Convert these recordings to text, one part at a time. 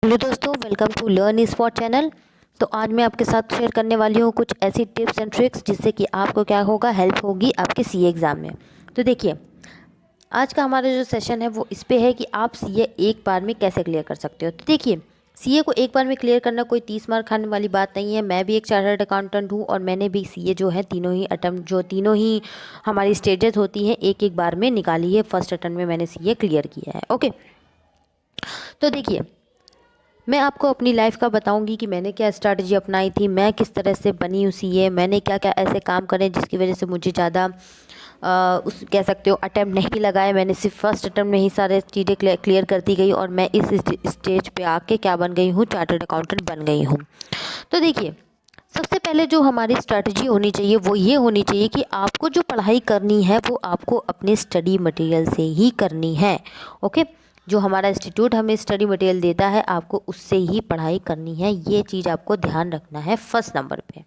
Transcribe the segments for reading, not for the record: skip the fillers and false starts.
Hello दोस्तों, welcome to Learn Spot channel. तो आज मैं आपके साथ शेयर करने वाली हूँ कुछ ऐसी टिप्स एंड ट्रिक्स जिससे कि आपको क्या होगा, हेल्प होगी आपके सीए एग्ज़ाम में। तो देखिए, आज का हमारा जो सेशन है वो इस पे है कि आप सीए एक बार में कैसे क्लियर कर सकते हो। तो देखिए, सीए को एक बार में क्लियर करना कोई 30 मार्क खाने वाली बात नहीं है। मैं भी एक चार्टर्ड अकाउंटेंट हूँ और मैंने भी सीए जो है तीनों ही अटैम्प्ट, जो तीनों ही हमारी स्टेजेस होती हैं, एक एक बार में निकाली है। फर्स्ट अटैम्प्ट में मैंने सीए क्लियर किया है। ओके, तो देखिए, मैं आपको अपनी लाइफ का बताऊंगी कि मैंने क्या स्ट्रैटेजी अपनाई थी, मैं किस तरह से बनी हूँ सीए, मैंने क्या क्या ऐसे काम करे जिसकी वजह से मुझे ज़्यादा उस कह सकते हो अटेम्प्ट नहीं लगाए। मैंने सिर्फ फर्स्ट अटेम्प्ट में ही सारे चीज़ें क्लियर करती गई और मैं इस स्टेज पे आके क्या बन गई हूँ, चार्टर्ड अकाउंटेंट बन गई हूँ। तो देखिए, सबसे पहले जो हमारी स्ट्रैटेजी होनी चाहिए वो ये होनी चाहिए कि आपको जो पढ़ाई करनी है वो आपको अपने स्टडी मटेरियल से ही करनी है। ओके, जो हमारा इंस्टीट्यूट हमें स्टडी मटेरियल देता है आपको उससे ही पढ़ाई करनी है। ये चीज़ आपको ध्यान रखना है फर्स्ट नंबर पे।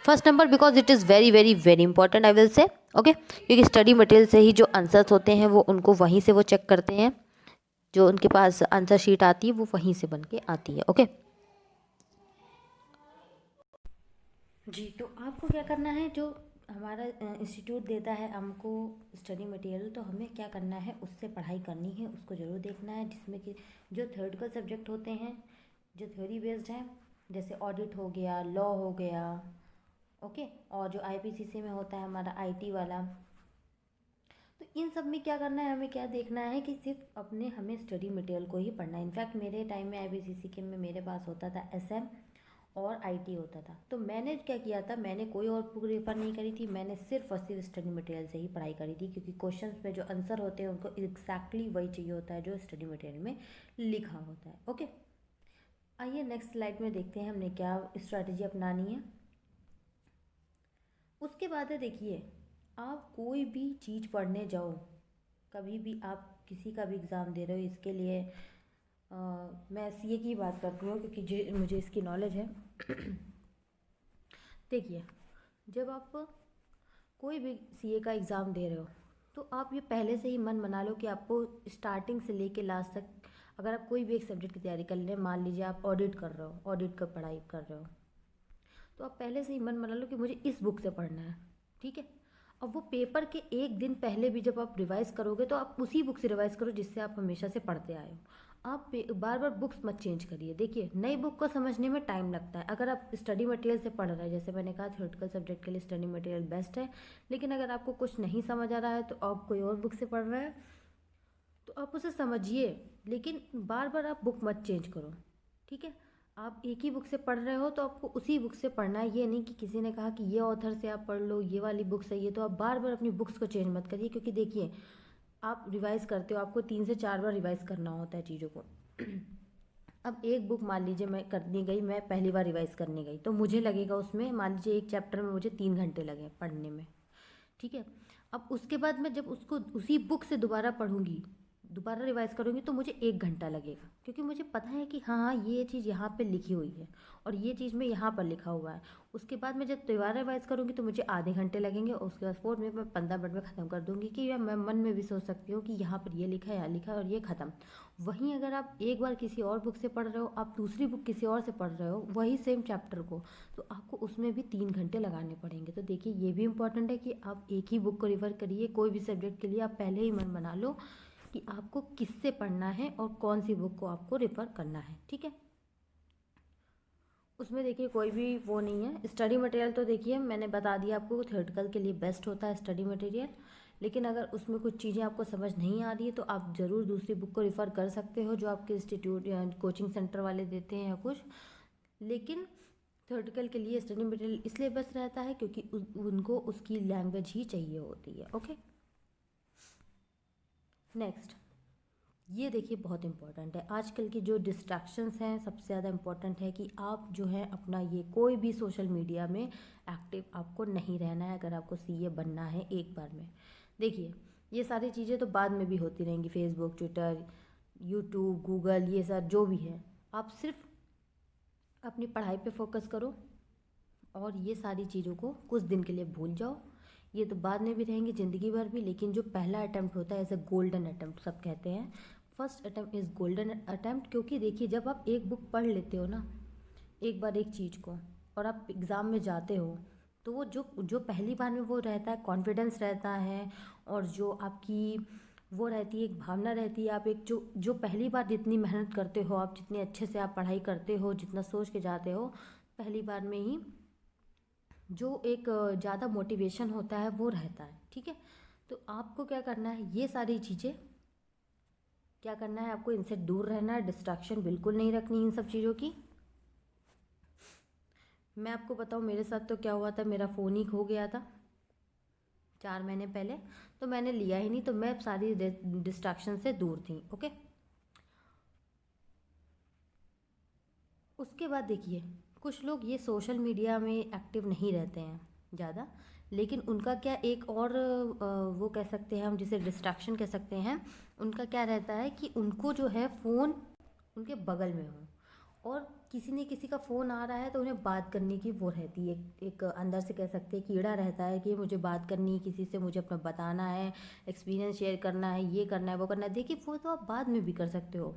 First number because it is very very very important, I will से। ओके, क्योंकि स्टडी मटेरियल से ही जो आंसर्स होते हैं वो उनको वहीं से वो चेक करते हैं, जो उनके पास आंसर शीट आती है वो वहीं से बन के आती है। ओके जी, तो आपको क्या करना है, जो हमारा इंस्टीट्यूट देता है हमको स्टडी मटेरियल, तो हमें क्या करना है, उससे पढ़ाई करनी है, उसको ज़रूर देखना है। जिसमें कि जो थ्योरेटिकल सब्जेक्ट होते हैं, जो थ्योरी बेस्ड हैं, जैसे ऑडिट हो गया, लॉ हो गया, ओके, और जो आईपीसीसी में होता है हमारा आईटी वाला, तो इन सब में क्या करना है, हमें क्या देखना है कि सिर्फ अपने हमें स्टडी मटेरियल को ही पढ़ना है। इनफैक्ट मेरे टाइम में आईपीसीसी के में मेरे पास होता था एसएम और आईटी होता था। तो मैंने क्या किया था, मैंने कोई और बुक रेफर नहीं करी थी, मैंने सिर्फ और सिर्फ स्टडी मटेरियल से ही पढ़ाई करी थी, क्योंकि क्वेश्चंस में जो आंसर होते हैं उनको एग्जैक्टली वही चाहिए होता है जो स्टडी मटेरियल में लिखा होता है। ओके, आइए नेक्स्ट स्लाइड में देखते हैं हमने क्या स्ट्रैटेजी अपनानी है। उसके बाद है, देखिए, आप कोई भी चीज़ पढ़ने जाओ, कभी भी आप किसी का भी एग्ज़ाम दे रहे हो, इसके लिए मैं सीए की बात करती हूँ क्योंकि मुझे इसकी नॉलेज है। देखिए, जब आप कोई भी सीए का एग्ज़ाम दे रहे हो तो आप ये पहले से ही मन बना लो कि आपको स्टार्टिंग से लेके लास्ट तक, अगर आप कोई भी एक सब्जेक्ट की तैयारी कर रहे हैं, मान लीजिए आप ऑडिट कर रहे हो, ऑडिट का पढ़ाई कर रहे हो, तो आप पहले से ही मन बना लो कि मुझे इस बुक से पढ़ना है। ठीक है, अब वो पेपर के एक दिन पहले भी जब आप रिवाइज करोगे तो आप उसी बुक से रिवाइज करो जिससे आप हमेशा से पढ़ते आए हो। आप बार बार बुक्स मत चेंज करिए। देखिए, नई बुक को समझने में टाइम लगता है। अगर आप स्टडी मटेरियल से पढ़ रहे हैं, जैसे मैंने कहा थ्योरेटिकल सब्जेक्ट के लिए स्टडी मटेरियल बेस्ट है, लेकिन अगर आपको कुछ नहीं समझ आ रहा है तो आप कोई और बुक से पढ़ रहे हैं तो आप उसे समझिए, लेकिन बार बार आप बुक मत चेंज करो। ठीक है, आप एक ही बुक से पढ़ रहे हो तो आपको उसी बुक से पढ़ना है। ये नहीं कि किसी ने कहा कि ये ऑथर से आप पढ़ लो, ये वाली बुक सही है, तो आप बार बार अपनी बुक्स को चेंज मत करिए। क्योंकि देखिए, आप रिवाइज करते हो, आपको 3 से 4 बार रिवाइज करना होता है चीज़ों को। अब एक बुक मान लीजिए मैं करने गई, मैं पहली बार रिवाइज करने गई तो मुझे लगेगा उसमें, मान लीजिए एक चैप्टर में मुझे 3 घंटे लगे पढ़ने में। ठीक है, अब उसके बाद मैं जब उसको उसी बुक से दोबारा पढ़ूंगी, दोबारा रिवाइज करूंगी, तो मुझे 1 घंटा लगेगा, क्योंकि मुझे पता है कि हाँ हाँ ये चीज़ यहाँ पे लिखी हुई है और ये चीज़ में यहाँ पर लिखा हुआ है। उसके बाद मैं जब दोबारा रिवाइज करूंगी तो मुझे आधे घंटे लगेंगे और उसके बाद फोर में मैं 15 मिनट में ख़त्म कर दूंगी। कि या मैं मन में भी सोच सकती हूँ कि यहाँ पर ये लिखा है, यहाँ लिखा है और ये ख़त्म। वहीं अगर आप एक बार किसी और बुक से पढ़ रहे हो, आप दूसरी बुक किसी और से पढ़ रहे हो वही सेम चैप्टर को, तो आपको उसमें भी 3 घंटे लगाने पड़ेंगे। तो देखिए, ये भी इम्पॉर्टेंट है कि आप एक ही बुक को रिफ़र करिए। कोई भी सब्जेक्ट के लिए आप पहले ही मन बना लो कि आपको किससे पढ़ना है और कौन सी बुक को आपको रिफ़र करना है। ठीक है, उसमें देखिए कोई भी वो नहीं है। स्टडी मटेरियल तो देखिए मैंने बता दिया आपको, थ्योरेटिकल के लिए बेस्ट होता है स्टडी मटेरियल, लेकिन अगर उसमें कुछ चीज़ें आपको समझ नहीं आ रही है तो आप ज़रूर दूसरी बुक को रिफ़र कर सकते हो जो आपके इंस्टीट्यूट या कोचिंग सेंटर वाले देते हैं या कुछ। लेकिन थ्योरेटिकल के लिए स्टडी मटेरियल इसलिए बेस्ट रहता है क्योंकि उनको उसकी लैंग्वेज ही चाहिए होती है। ओके, नेक्स्ट, ये देखिए बहुत इंपॉर्टेंट है। आजकल की जो डिस्ट्रैक्शंस हैं, सबसे ज़्यादा इंपॉर्टेंट है कि आप जो है अपना ये कोई भी सोशल मीडिया में एक्टिव आपको नहीं रहना है अगर आपको सीए बनना है एक बार में। देखिए, ये सारी चीज़ें तो बाद में भी होती रहेंगी, फेसबुक, ट्विटर, यूट्यूब, गूगल, ये सब जो भी है, आप सिर्फ अपनी पढ़ाई पे फोकस करो और ये सारी चीज़ों को कुछ दिन के लिए भूल जाओ। ये तो बाद में भी रहेंगे ज़िंदगी भर भी, लेकिन जो पहला अटैम्प्ट होता है एज अ गोल्डन अटैम्प्ट सब कहते हैं, first attempt is golden attempt, क्योंकि देखिए जब आप एक बुक पढ़ लेते हो ना, एक बार एक चीज़ को, और आप एग्ज़ाम में जाते हो, तो वो जो जो पहली बार में वो रहता है, कॉन्फिडेंस रहता है, और जो आपकी वो रहती है, एक भावना रहती है, आप एक जो जो पहली बार जितनी मेहनत करते हो, आप जितने अच्छे से आप पढ़ाई करते हो, जितना सोच के जाते हो, पहली बार में ही जो एक ज़्यादा मोटिवेशन होता है वो रहता है। ठीक है, तो आपको क्या करना है, ये सारी चीज़ें क्या करना है, आपको इनसे दूर रहना है, डिस्ट्रैक्शन बिल्कुल नहीं रखनी इन सब चीज़ों की। मैं आपको बताऊँ मेरे साथ तो क्या हुआ था, मेरा फ़ोन ही खो गया था 4 महीने पहले, तो मैंने लिया ही नहीं, तो मैं सारी डिस्ट्रैक्शन से दूर थी। ओके, उसके बाद देखिए कुछ लोग ये सोशल मीडिया में एक्टिव नहीं रहते हैं ज़्यादा, लेकिन उनका क्या एक और वो कह सकते हैं हम जिसे डिस्ट्रैक्शन कह सकते हैं, उनका क्या रहता है कि उनको जो है फ़ोन उनके बगल में हो, और किसी ने किसी का फ़ोन आ रहा है तो उन्हें बात करने की वो रहती है, एक अंदर से कह सकते हैं कीड़ा रहता है कि मुझे बात करनी है किसी से, मुझे अपना बताना है, एक्सपीरियंस शेयर करना है, ये करना है, वो करना है। देखिए वो तो आप बाद में भी कर सकते हो,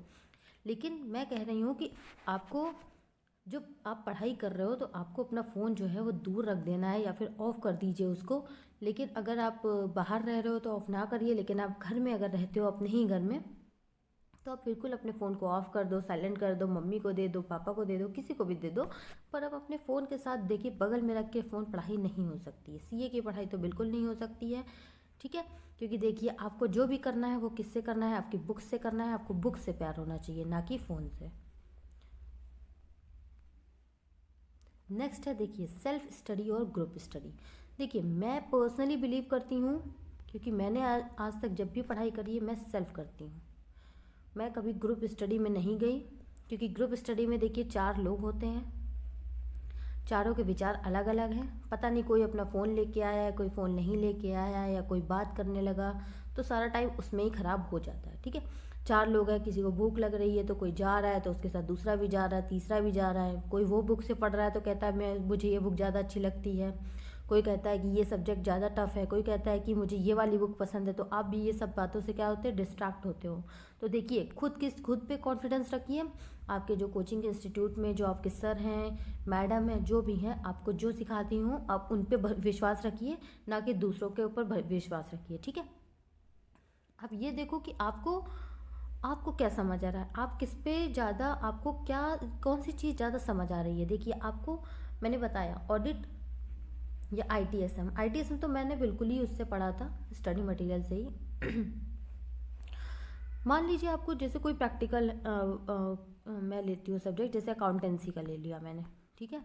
लेकिन मैं कह रही हूँ कि आपको जब आप पढ़ाई कर रहे हो तो आपको अपना फ़ोन जो है वो दूर रख देना है, या फिर ऑफ़ कर दीजिए उसको। लेकिन अगर आप बाहर रह रहे हो तो ऑफ़ ना करिए, लेकिन आप घर में अगर रहते हो अपने ही घर में, तो आप बिल्कुल अपने फ़ोन को ऑफ़ कर दो, साइलेंट कर दो, मम्मी को दे दो, पापा को दे दो, किसी को भी दे दो, पर आप अपने फ़ोन के साथ देखिए बगल में रख के फ़ोन पढ़ाई नहीं हो सकती है, सीए की पढ़ाई तो बिल्कुल नहीं हो सकती है। ठीक है, क्योंकि देखिए आपको जो भी करना है वो किससे करना है, आपकी बुक से करना है, आपको बुक से प्यार होना चाहिए, ना कि फ़ोन से। नेक्स्ट है देखिए सेल्फ स्टडी और ग्रुप स्टडी। देखिए मैं पर्सनली बिलीव करती हूँ, क्योंकि मैंने आज तक जब भी पढ़ाई करी है मैं सेल्फ करती हूँ, मैं कभी ग्रुप स्टडी में नहीं गई, क्योंकि ग्रुप स्टडी में देखिए 4 लोग होते हैं, चारों के विचार अलग अलग हैं, पता नहीं कोई अपना फ़ोन लेके आया है, कोई फ़ोन नहीं लेके आया है, या कोई बात करने लगा, तो सारा टाइम उसमें ही ख़राब हो जाता है। ठीक है, 4 लोग हैं, किसी को भूख लग रही है तो कोई जा रहा है तो उसके साथ दूसरा भी जा रहा है, तीसरा भी जा रहा है, कोई वो बुक से पढ़ रहा है तो कहता है मैं मुझे ये बुक ज़्यादा अच्छी लगती है, कोई कहता है कि ये सब्जेक्ट ज़्यादा टफ है, कोई कहता है कि मुझे ये वाली बुक पसंद है, तो आप भी ये सब बातों से क्या होते हैं, डिस्ट्रैक्ट होते हो। तो देखिए खुद पे कॉन्फिडेंस रखिए, आपके जो कोचिंग इंस्टीट्यूट में जो आपके सर हैं, मैडम हैं, जो भी हैं, आपको जो सिखाती हूँ आप उन पे विश्वास रखिए, ना कि दूसरों के ऊपर विश्वास रखिए। ठीक है, अब ये देखो कि आपको आपको क्या समझ आ रहा है, आप किस पे ज़्यादा, आपको क्या कौन सी चीज़ ज़्यादा समझ आ रही है। देखिए आपको मैंने बताया ऑडिट या आईटीएसएम तो मैंने बिल्कुल ही उससे पढ़ा था, स्टडी मटेरियल से ही। मान लीजिए आपको जैसे कोई प्रैक्टिकल मैं लेती हूँ सब्जेक्ट, जैसे अकाउंटेंसी का ले लिया मैंने। ठीक है,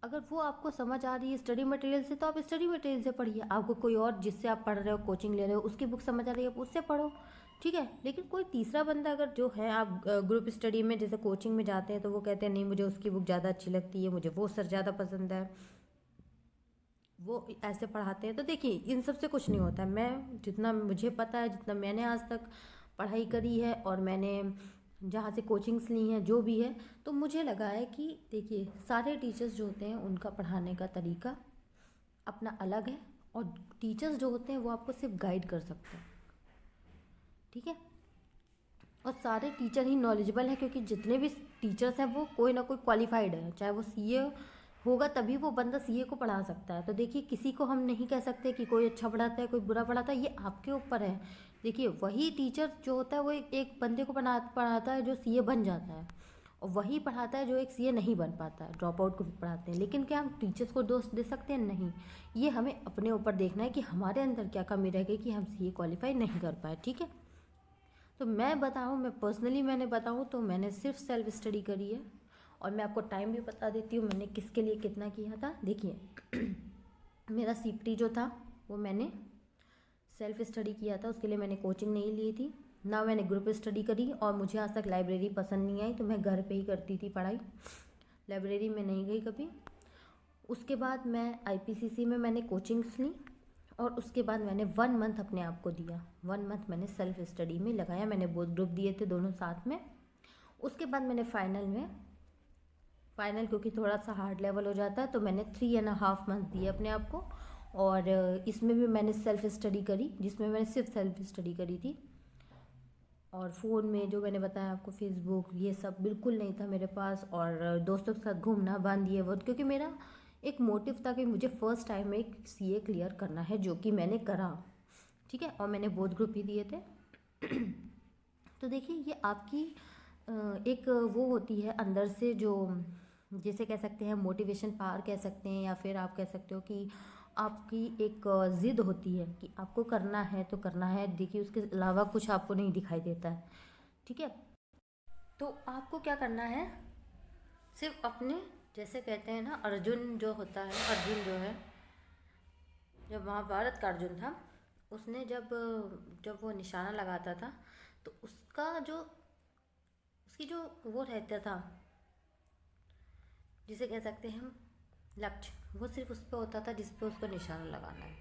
अगर वो आपको समझ आ रही है स्टडी मटेरियल से तो आप स्टडी मटेरियल से पढ़िए, आपको कोई और जिससे आप पढ़ रहे हो, कोचिंग ले रहे हो, उसकी बुक समझ आ रही है आप उससे पढ़ो। ठीक है, लेकिन कोई तीसरा बंदा अगर जो है, आप ग्रुप स्टडी में जैसे कोचिंग में जाते हैं तो वो कहते हैं नहीं मुझे उसकी बुक ज़्यादा अच्छी लगती है, मुझे वो सर ज़्यादा पसंद है, वो ऐसे पढ़ाते हैं, तो देखिए इन सब से कुछ नहीं होता है। मैं जितना मुझे पता है, जितना मैंने आज तक पढ़ाई करी है, और मैंने जहाँ से कोचिंग्स ली हैं जो भी है, तो मुझे लगा है कि देखिए सारे टीचर्स जो होते हैं उनका पढ़ाने का तरीका अपना अलग है, और टीचर्स जो होते हैं वो आपको सिर्फ गाइड कर सकते हैं। ठीक है, और सारे टीचर ही नॉलेजेबल हैं, क्योंकि जितने भी टीचर्स हैं वो कोई ना कोई क्वालिफाइड है, चाहे वो सीए होगा तभी वो बंदा सीए को पढ़ा सकता है। तो देखिए किसी को हम नहीं कह सकते कि कोई अच्छा पढ़ाता है कोई बुरा पढ़ाता है, ये आपके ऊपर है। देखिए वही टीचर जो होता है वो एक बंदे को पढ़ाता है जो सीए बन जाता है, और वही पढ़ाता है जो एक सीए नहीं बन पाता है, ड्रॉप आउट को भी पढ़ाते हैं। लेकिन क्या हम टीचर्स को दोष दे सकते हैं? नहीं, ये हमें अपने ऊपर देखना है कि हमारे अंदर क्या कमी रह गई कि हम सीए क्वालिफाई नहीं कर पाए। ठीक है, तो मैं बताऊँ, मैं पर्सनली मैंने बताऊँ तो मैंने सिर्फ सेल्फ स्टडी करी है, और मैं आपको टाइम भी बता देती हूँ मैंने किसके लिए कितना किया था। देखिए मेरा सीपीटी जो था वो मैंने सेल्फ स्टडी किया था, उसके लिए मैंने कोचिंग नहीं ली थी, ना मैंने ग्रुप स्टडी करी, और मुझे आज तक लाइब्रेरी पसंद नहीं आई, तो मैं घर पे ही करती थी पढ़ाई, लाइब्रेरी में नहीं गई कभी। उसके बाद मैं आईपीसीसी में मैंने कोचिंग्स ली, और उसके बाद मैंने 1 मंथ अपने आप को दिया, 1 मंथ मैंने सेल्फ स्टडी में लगाया, मैंने बोथ ग्रुप दिए थे दोनों साथ में। उसके बाद मैंने फाइनल क्योंकि थोड़ा सा हार्ड लेवल हो जाता है, तो मैंने 3.5 मंथ दिए अपने आप को, और इसमें भी मैंने सेल्फ स्टडी करी, जिसमें मैंने सिर्फ सेल्फ स्टडी करी थी। और फ़ोन में जो मैंने बताया आपको फेसबुक ये सब बिल्कुल नहीं था मेरे पास, और दोस्तों के साथ घूमना बंद ये वो, क्योंकि मेरा एक मोटिव था कि मुझे फ़र्स्ट टाइम में एक सीए क्लियर करना है, जो कि मैंने करा। ठीक है, और मैंने बोथ ग्रुप ही दिए थे। तो देखिए ये आपकी एक वो होती है अंदर से, जो जिसे कह सकते हैं मोटिवेशन पावर कह सकते हैं, या फिर आप कह सकते हो कि आपकी एक ज़िद होती है कि आपको करना है तो करना है। देखिए उसके अलावा कुछ आपको नहीं दिखाई देता है। ठीक है, तो आपको क्या करना है, सिर्फ अपने, जैसे कहते हैं ना अर्जुन जो होता है, अर्जुन जो है, जब महाभारत का अर्जुन था, उसने जब जब वो निशाना लगाता था, तो उसका जो उसकी जो वो रहता था, जिसे कह सकते हैं हम लक्ष्य, वो सिर्फ उस पे होता था जिस पे उसको निशाना लगाना है।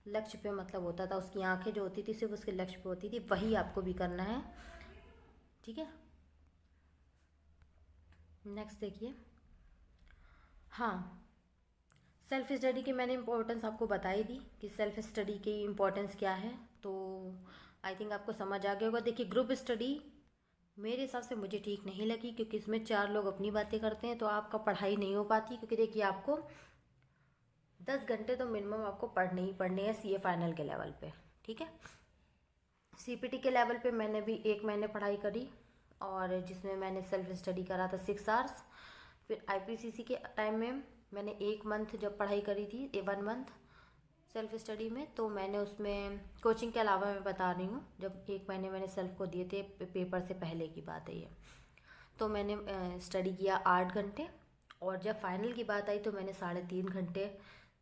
लक्ष्य पे मतलब होता था, उसकी आंखें जो होती थी सिर्फ उसके लक्ष्य पे होती थी, वही आपको भी करना है। ठीक है, नेक्स्ट देखिए। हाँ, सेल्फ स्टडी की मैंने इम्पोर्टेंस आपको बताई दी कि सेल्फ स्टडी की इम्पोर्टेंस क्या है, तो आई थिंक आपको समझ आ गया होगा। देखिए ग्रुप स्टडी मेरे हिसाब से मुझे ठीक नहीं लगी, क्योंकि इसमें 4 लोग अपनी बातें करते हैं तो आपका पढ़ाई नहीं हो पाती, क्योंकि देखिए आपको 10 घंटे तो मिनिमम आपको पढ़ने ही पढ़ने हैं सीए फाइनल के लेवल पे। ठीक है, सीपीटी के लेवल पे मैंने भी 1 महीने पढ़ाई करी, और जिसमें मैंने सेल्फ स्टडी करा था 6 आवर्स। फिर आईपीसीसी के टाइम में मैंने 1 मंथ जब पढ़ाई करी थी, 1 मंथ सेल्फ स्टडी में, तो मैंने उसमें कोचिंग के अलावा मैं बता रही हूँ, जब 1 महीने मैंने सेल्फ को दिए थे, पेपर से पहले की बात है ये, तो मैंने स्टडी किया 8 घंटे। और जब फाइनल की बात आई तो मैंने 3.5 घंटे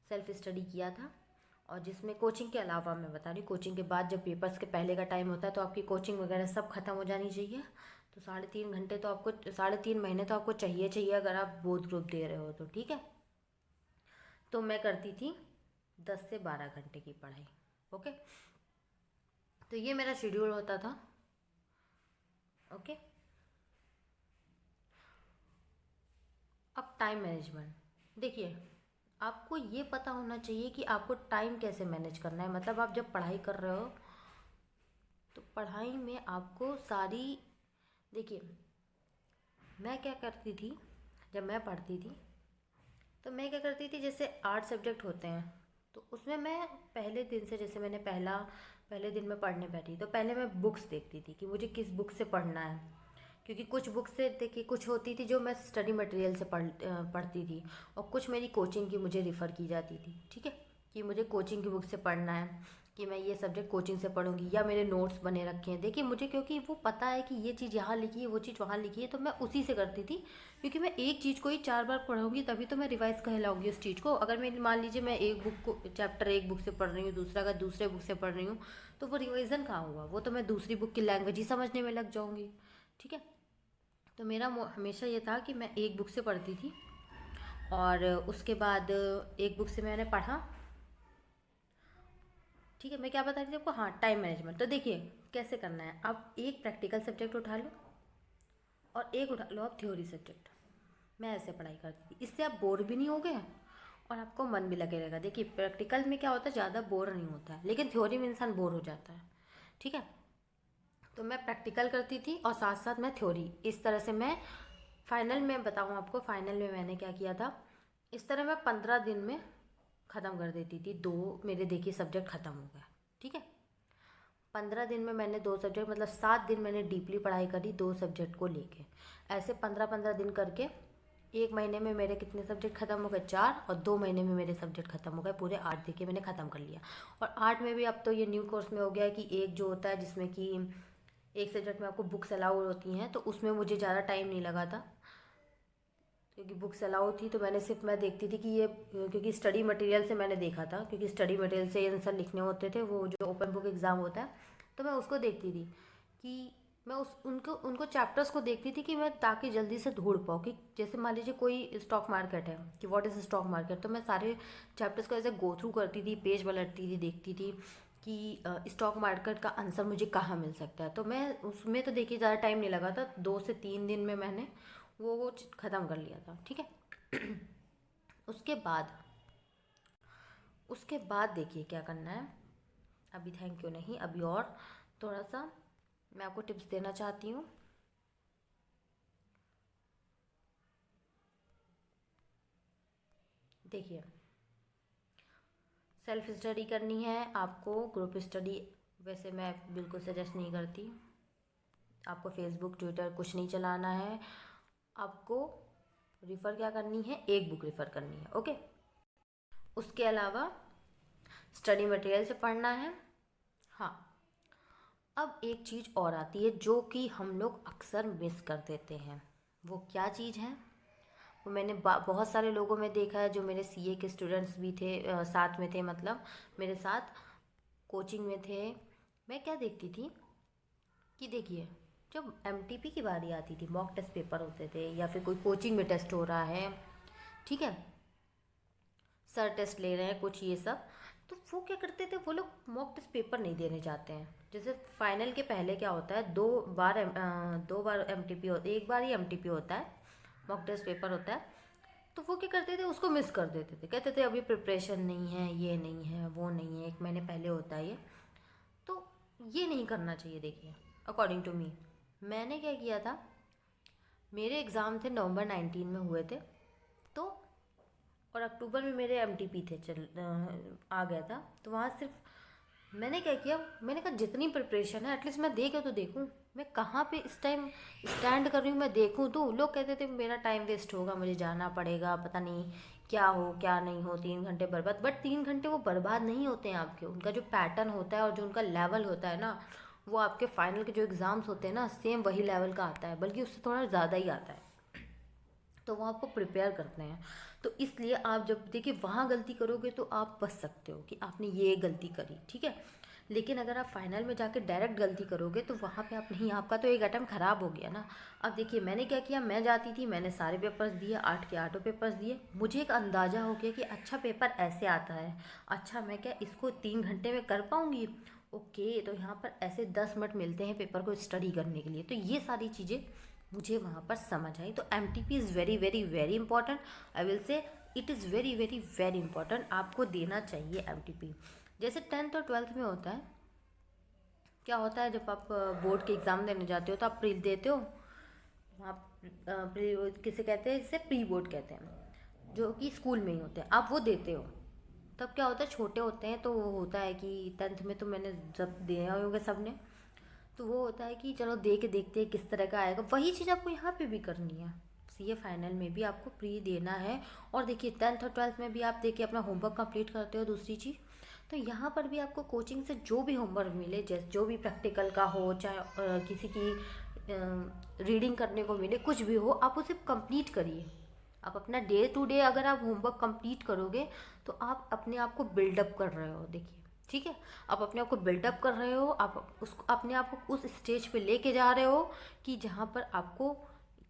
सेल्फ स्टडी किया था। और जिसमें कोचिंग के अलावा मैं बता रही हूँ, कोचिंग के बाद जब पेपर्स के पहले का टाइम होता है तो आपकी कोचिंग वगैरह सब खत्म हो जानी चाहिए, तो 3.5 घंटे तो आपको, 3.5 महीने तो आपको चाहिए चाहिए, अगर आप बोथ ग्रुप दे रहे हो तो। ठीक है, तो मैं करती थी 10 से 12 घंटे की पढ़ाई। ओके, तो ये मेरा शेड्यूल होता था। ओके, अब टाइम मैनेजमेंट देखिए, आपको ये पता होना चाहिए कि आपको टाइम कैसे मैनेज करना है। मतलब आप जब पढ़ाई कर रहे हो तो पढ़ाई में आपको सारी, देखिए मैं क्या करती थी, जब मैं पढ़ती थी तो मैं क्या करती थी, जैसे 8 सब्जेक्ट होते हैं, तो उसमें मैं पहले दिन से, जैसे मैंने पहले दिन में पढ़ने बैठी तो पहले मैं बुक्स देखती थी कि मुझे किस बुक से पढ़ना है, क्योंकि कुछ बुक से देखिए कुछ होती थी जो मैं स्टडी मटेरियल से पढ़ती थी, और कुछ मेरी कोचिंग की मुझे रिफ़र की जाती थी। ठीक है, कि मुझे कोचिंग की बुक से पढ़ना है, कि मैं ये सब्जेक्ट कोचिंग से पढ़ूंगी, या मेरे नोट्स बने रखे हैं। देखिए मुझे क्योंकि वो पता है कि ये चीज़ यहाँ लिखी है, वो चीज़ वहाँ लिखी है, तो मैं उसी से करती थी, क्योंकि मैं एक चीज़ को ही 4 बार पढ़ूंगी तभी तो मैं रिवाइज कहलाऊंगी उस चीज़ को। अगर मैं मान लीजिए मैं एक बुक को चैप्टर एक बुक से पढ़ रही हूँ, दूसरा का दूसरे बुक से पढ़ रही हूँ, तो वो रिवाइज़न कहाँ हुआ, वो तो मैं दूसरी बुक की लैंग्वेज ही समझने में लग जाऊँगी। ठीक है, तो मेरा हमेशा ये था कि मैं एक बुक से पढ़ती थी, और उसके बाद एक बुक से मैंने पढ़ा। ठीक है, मैं क्या बता रही थी आपको, हाँ टाइम मैनेजमेंट। तो देखिए कैसे करना है, आप एक प्रैक्टिकल सब्जेक्ट उठा लो और एक उठा लो आप थ्योरी सब्जेक्ट। मैं ऐसे पढ़ाई करती थी, इससे आप बोर भी नहीं होगे और आपको मन भी लगे रहेगा। देखिए प्रैक्टिकल में क्या होता है, ज़्यादा बोर नहीं होता है, लेकिन थ्योरी में इंसान बोर हो जाता है। ठीक है, तो मैं प्रैक्टिकल करती थी और साथ साथ मैं थ्योरी, इस तरह से मैं फाइनल में बताऊँ आपको, फाइनल में मैंने क्या किया था, इस तरह मैं 15 दिन में ख़त्म कर देती थी। 2 मेरे देखिए सब्जेक्ट ख़त्म हो गए। ठीक है, 15 दिन में मैंने 2 सब्जेक्ट, मतलब 7 दिन मैंने डीपली पढ़ाई करी 2 सब्जेक्ट को लेके। ऐसे 15-15 दिन करके 1 महीने में मेरे कितने सब्जेक्ट ख़त्म हो गए, 4, और 2 महीने में मेरे सब्जेक्ट ख़त्म हो गए पूरे 8। देखिए मैंने ख़त्म कर लिया। और 8 में भी अब तो ये न्यू कोर्स में हो गया है कि एक जो होता है जिसमें कि एक सब्जेक्ट में आपको बुक्स अलाउड होती हैं, तो उसमें मुझे ज़्यादा टाइम नहीं लगा था, क्योंकि बुक्स अलाउ थी। तो मैं देखती थी कि ये, क्योंकि स्टडी मटेरियल से मैंने देखा था, क्योंकि स्टडी मटेरियल से आंसर लिखने होते थे, वो जो ओपन बुक एग्ज़ाम होता है, तो मैं उसको देखती थी कि मैं उनको उनको चैप्टर्स को देखती थी कि मैं, ताकि जल्दी से ढूंढ पाऊँ कि जैसे मान लीजिए कोई स्टॉक मार्केट है, कि व्हाट इज़ स्टॉक मार्केट, तो मैं सारे चैप्टर्स को ऐसे गो थ्रू करती थी, पेज पलटती थी, देखती थी कि स्टॉक मार्केट का आंसर मुझे कहाँ मिल सकता है। तो मैं उसमें तो देखिए ज़्यादा टाइम नहीं लगा था, 2 से 3 दिन में मैंने वो ख़त्म कर लिया था। ठीक है, उसके बाद देखिए क्या करना है। अभी थैंक यू नहीं, अभी और थोड़ा सा मैं आपको टिप्स देना चाहती हूँ। देखिए, सेल्फ स्टडी करनी है आपको, ग्रुप स्टडी वैसे मैं बिल्कुल सजेस्ट नहीं करती। आपको फेसबुक ट्विटर कुछ नहीं चलाना है। आपको रिफ़र क्या करनी है, एक बुक रिफ़र करनी है, ओके। उसके अलावा स्टडी मटेरियल से पढ़ना है। हाँ, अब एक चीज़ और आती है जो कि हम लोग अक्सर मिस कर देते हैं। वो क्या चीज़ है? वो मैंने बहुत सारे लोगों में देखा है, जो मेरे सीए के स्टूडेंट्स भी थे, साथ में थे, मतलब मेरे साथ कोचिंग में थे। मैं क्या देखती थी कि देखिए, जब एमटीपी की बारी आती थी, मॉक टेस्ट पेपर होते थे या फिर कोई कोचिंग में टेस्ट हो रहा है, ठीक है, सर टेस्ट ले रहे हैं कुछ ये सब, तो वो क्या करते थे, वो लोग मॉक टेस्ट पेपर नहीं देने जाते हैं। जैसे फाइनल के पहले क्या होता है, दो बार एमटीपी होता है, एक बार ही एमटीपी होता है, मॉक टेस्ट पेपर होता है। तो वो क्या करते थे, उसको मिस कर देते थे, कहते थे अभी प्रिपरेशन नहीं है, ये नहीं है, वो नहीं है, 1 महीने पहले होता है ये। तो ये नहीं करना चाहिए। देखिए, अकॉर्डिंग टू मी, मैंने क्या किया था, मेरे एग्ज़ाम थे नवंबर 19 में हुए थे, तो और अक्टूबर में मेरे एमटीपी थे, आ गया था। तो वहाँ सिर्फ मैंने क्या किया, मैंने कहा जितनी प्रिपरेशन है एटलीस्ट मैं दे के तो देखूँ, मैं कहाँ पे इस टाइम स्टैंड कर रही हूँ, मैं देखूँ तो। लोग कहते थे मेरा टाइम वेस्ट होगा, मुझे जाना पड़ेगा, पता नहीं क्या हो क्या नहीं हो, 3 घंटे बर्बाद। बट 3 घंटे वो बर्बाद नहीं होते हैं आपके, उनका जो पैटर्न होता है और जो उनका लेवल होता है ना, वो आपके फाइनल के जो एग्ज़ाम्स होते हैं ना, सेम वही लेवल का आता है, बल्कि उससे थोड़ा ज़्यादा ही आता है। तो वो आपको प्रिपेयर करते हैं। तो इसलिए आप जब देखिए वहाँ गलती करोगे तो आप बच सकते हो कि आपने ये गलती करी, ठीक है। लेकिन अगर आप फाइनल में जाके डायरेक्ट गलती करोगे तो वहाँ पे आप नहीं, आपका तो एक अटैम्प्ट ख़राब हो गया ना। अब देखिए मैंने क्या किया, मैं जाती थी, मैंने सारे पेपर्स दिए, 8 के 8 पेपर्स दिए। मुझे एक अंदाज़ा हो गया कि अच्छा पेपर ऐसे आता है, अच्छा मैं क्या इसको 3 घंटे में कर पाऊँगी, ओके। तो यहाँ पर ऐसे 10 मिनट मिलते हैं पेपर को स्टडी करने के लिए। तो ये सारी चीज़ें मुझे वहाँ पर समझ आई। तो M T P is very very very important, I will say it is very very very important, आपको देना चाहिए एम टी पी। जैसे 10th और 12th में होता है, क्या होता है, जब आप बोर्ड के एग्ज़ाम देने जाते हो तो आप प्री देते हो, आप प्री किसे कहते हैं, इससे प्री बोर्ड कहते हैं, जो कि स्कूल में ही होते हैं, आप वो देते हो। तब क्या होता है, छोटे होते हैं तो वो होता है कि 10th में तो मैंने जब दिया होगा सब ने, तो वो होता है कि चलो दे के देखते हैं किस तरह का आएगा। वही चीज़ आपको यहाँ पे भी करनी है, सीए फाइनल में भी आपको प्री देना है। और देखिए 10th और 12th में भी आप देखिए अपना होमवर्क कंप्लीट करते हो, दूसरी चीज़। तो यहाँ पर भी आपको कोचिंग से जो भी होमवर्क मिले, जैसे जो भी प्रैक्टिकल का हो, चाहे किसी की रीडिंग करने को मिले, कुछ भी हो, आप उसे कंप्लीट करिए। आप अपना डे टू डे अगर आप होमवर्क कंप्लीट करोगे तो आप अपने आप को बिल्डअप कर रहे हो। देखिए, ठीक है, आप अपने आप को बिल्डअप कर रहे हो, आप उसको अपने आप को उस स्टेज पे लेके जा रहे हो कि जहाँ पर आपको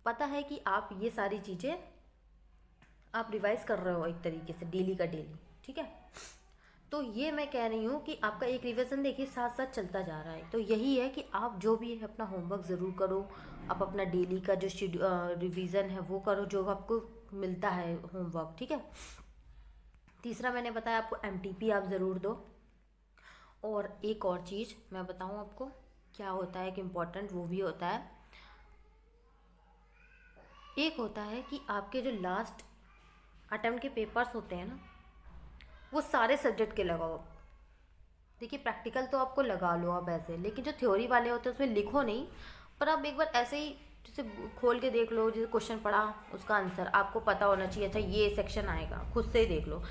पता है कि आप ये सारी चीज़ें आप रिवाइज कर रहे हो एक तरीके से डेली का डेली, ठीक है। तो ये मैं कह रही हूँ कि आपका एक रिवीजन देखिए साथ साथ चलता जा रहा है। तो यही है कि आप जो भी है अपना होमवर्क ज़रूर करो, आप अपना डेली का जो रिवीजन है वो करो, जो आपको मिलता है होमवर्क, ठीक है। तीसरा मैंने बताया आपको एमटीपी आप ज़रूर दो। और एक और चीज़ मैं बताऊँ आपको क्या होता है कि इम्पोर्टेंट वो भी होता है, एक होता है कि आपके जो लास्ट अटेम्प्ट के पेपर्स होते हैं ना, वो सारे सब्जेक्ट के लगाओ। देखिए प्रैक्टिकल तो आपको लगा लो आप ऐसे, लेकिन जो थ्योरी वाले होते हैं उसमें लिखो नहीं, पर आप एक बार ऐसे ही जैसे खोल के देख लो, जैसे क्वेश्चन पढ़ा उसका आंसर आपको पता होना चाहिए, अच्छा ये सेक्शन आएगा, खुद से ही देख लो,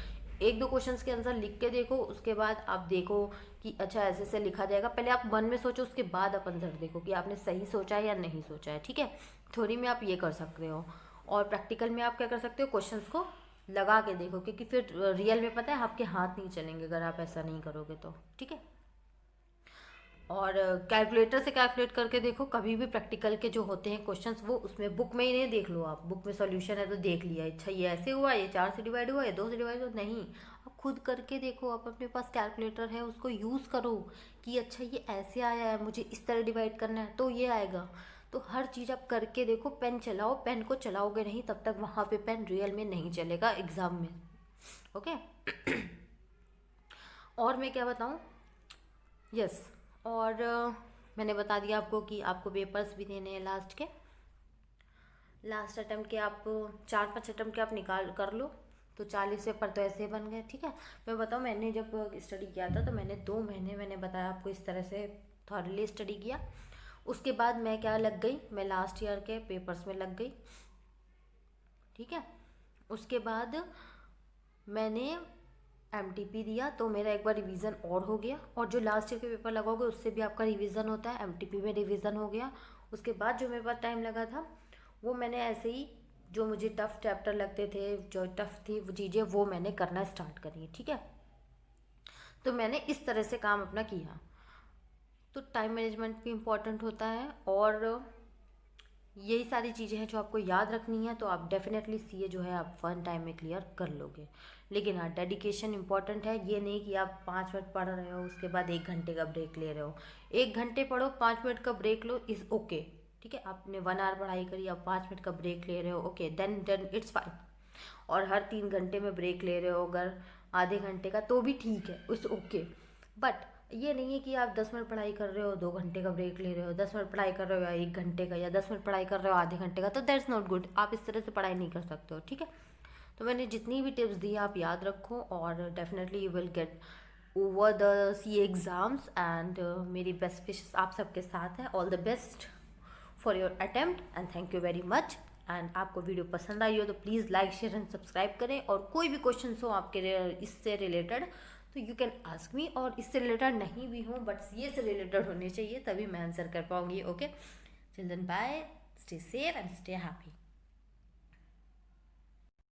एक दो क्वेश्चंस के आंसर लिख के देखो, उसके बाद आप देखो कि अच्छा ऐसे से लिखा जाएगा। पहले आप मन में सोचो, उसके बाद आप आंसर देखो कि आपने सही सोचा है या नहीं सोचा है, ठीक है। थ्योरी में आप ये कर सकते हो, और प्रैक्टिकल में आप क्या कर सकते हो, क्वेश्चंस को लगा के देखो, क्योंकि फिर रियल में पता है आपके हाथ नहीं चलेंगे अगर आप ऐसा नहीं करोगे तो, ठीक है। और कैलकुलेटर से कैलकुलेट करके देखो, कभी भी प्रैक्टिकल के जो होते हैं क्वेश्चंस वो उसमें बुक में ही नहीं देख लो आप, बुक में सॉल्यूशन है तो देख लिया, अच्छा ये ऐसे हुआ, ये 4 से डिवाइड हुआ, ये 2 से डिवाइड हुआ, नहीं, आप खुद करके देखो, आप अपने पास कैलकुलेटर है उसको यूज़ करो कि अच्छा ये ऐसे आया है, मुझे इस तरह डिवाइड करना है तो ये आएगा। तो हर चीज़ आप करके देखो, पेन चलाओ, पेन को चलाओगे नहीं तब तक वहाँ पे पेन रियल में नहीं चलेगा एग्ज़ाम में, ओके। और मैं क्या बताऊँ, यस, और मैंने बता दिया आपको कि आपको पेपर्स भी देने हैं लास्ट अटेम्प्ट के। आप 4-5 अटेम्प्ट के आप निकाल कर लो तो 40 पेपर तो ऐसे बन गए, ठीक है। मैं बताऊँ, मैंने जब स्टडी किया था तो मैंने 2 महीने, मैंने बताया आपको, इस तरह से थॉरली स्टडी किया। उसके बाद मैं क्या लग गई, मैं लास्ट ईयर के पेपर्स में लग गई, ठीक है। उसके बाद मैंने एमटीपी दिया तो मेरा एक बार रिवीजन और हो गया, और जो लास्ट ईयर के पेपर लगाओगे उससे भी आपका रिवीजन होता है, एमटीपी में रिवीजन हो गया। उसके बाद जो मेरे पास टाइम लगा था वो मैंने ऐसे ही, जो मुझे टफ चैप्टर लगते थे, जो टफ थी वो चीज़ें, वो मैंने करना स्टार्ट करी, ठीक है। तो मैंने इस तरह से काम अपना किया। तो टाइम मैनेजमेंट भी इम्पॉर्टेंट होता है, और यही सारी चीज़ें हैं जो आपको याद रखनी है। तो आप डेफिनेटली सीए जो है आप 1 टाइम में क्लियर कर लोगे। लेकिन हाँ, डेडिकेशन इंपॉर्टेंट है। ये नहीं कि आप 5 मिनट पढ़ रहे हो उसके बाद 1 घंटे का ब्रेक ले रहे हो। 1 घंटे पढ़ो, 5 मिनट का ब्रेक लो, इज़ ओके, ठीक है। आपने 1 आवर पढ़ाई करी, आप 5 मिनट का ब्रेक ले रहे हो, ओके, देन इट्स फाइन। और हर 3 घंटे में ब्रेक ले रहे हो अगर आधे घंटे का, तो भी ठीक है, इट्स ओके। बट ये नहीं है कि आप 10 मिनट पढ़ाई कर रहे हो 2 घंटे का ब्रेक ले रहे हो, 10 मिनट पढ़ाई कर रहे हो या 1 घंटे का, या 10 मिनट पढ़ाई कर रहे हो आधे घंटे का, तो दैट्स नॉट गुड। आप इस तरह से पढ़ाई नहीं कर सकते हो, ठीक है। तो मैंने जितनी भी टिप्स दी आप याद रखो, और definitely you will get over the C exams. And मेरी बेस्ट विशेस आप सबके साथ है। All the best for your attempt and thank you very much. And आपको वीडियो पसंद आई हो तो please like, share and subscribe करें। और कोई भी क्वेश्चन हो आपके इससे रिलेटेड तो यू कैन आस्क मी, और इससे रिलेटेड नहीं भी हो बट सीए से रिलेटेड होने चाहिए, तभी मैं आंसर कर पाऊँगी, okay. Children, bye, stay safe and stay happy.